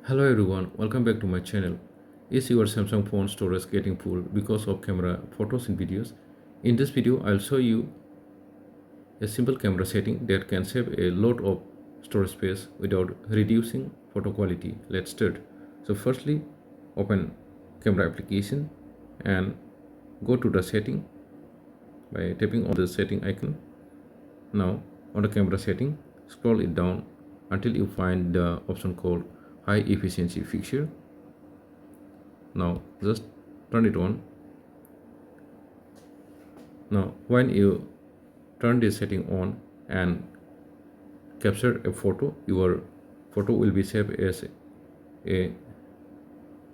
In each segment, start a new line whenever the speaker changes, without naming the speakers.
Hello everyone, welcome back to my channel. Is your Samsung phone storage getting full because of camera photos and videos? In this video, I'll show you a simple camera setting that can save a lot of storage space without reducing photo quality. Let's start. So firstly, open camera application and go to the setting by tapping on the setting icon. Now on the camera setting, scroll it down until you find the option called high efficiency fixture. Now just turn it on. Now when you turn this setting on and capture a photo, your photo will be saved as a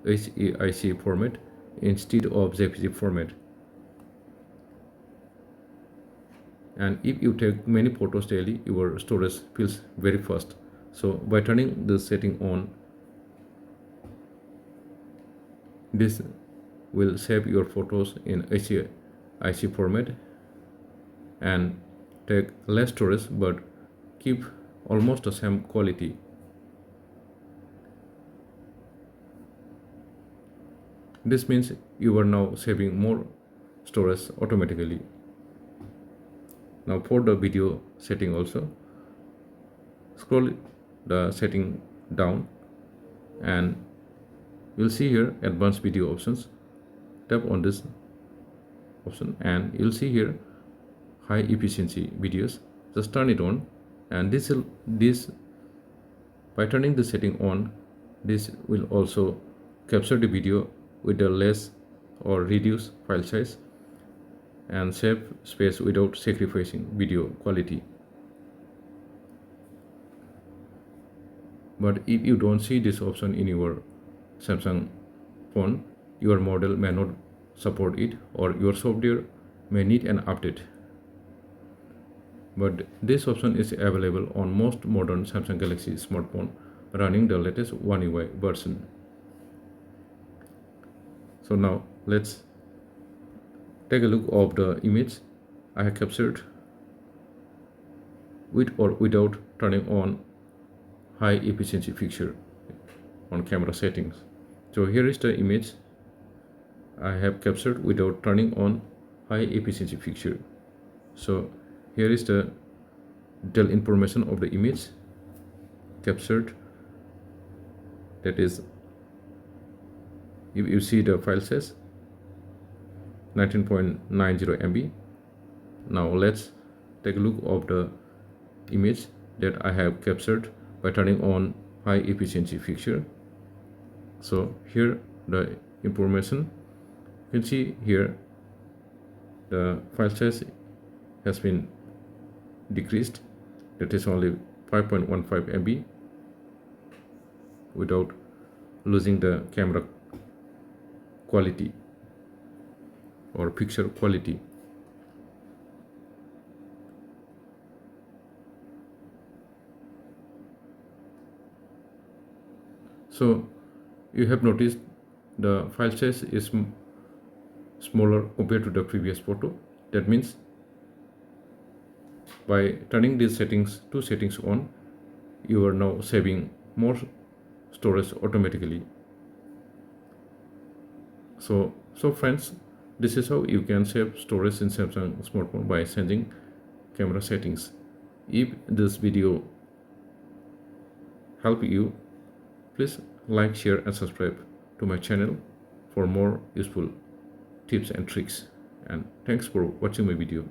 HEIC format instead of JPG format. And if you take many photos daily, your storage feels very fast. So by turning the setting on, this will save your photos in HEIC format and take less storage but keep almost the same quality. This means you are now saving more storage automatically. Now for the video setting also, scroll the setting down and you'll see here advanced video options. Tap on this option and you'll see here high efficiency videos. Just turn it on and this by turning the setting on, this will also capture the video with a less or reduced file size and save space without sacrificing video quality. But if you don't see this option in your Samsung phone, your model may not support it or your software may need an update. But this option is available on most modern Samsung Galaxy smartphone running the latest One UI version. So now let's take a look of the image I have captured with or without turning on high efficiency fixture on camera settings. So here is the image I have captured without turning on high efficiency fixture. So here is the detailed information of the image captured. That is, if you see the file size 19.90 MB. Now let's take a look of the image that I have captured by turning on high efficiency fixture. So here the information, you can see here the file size has been decreased. That is only 5.15 MB without losing the camera quality or picture quality. So you have noticed the file size is smaller compared to the previous photo. That means by turning these two settings on, you are now saving more storage automatically. So friends, this is how you can save storage in Samsung smartphone by changing camera settings. If this video helped you, please like, share and subscribe to my channel for more useful tips and tricks. And thanks for watching my video.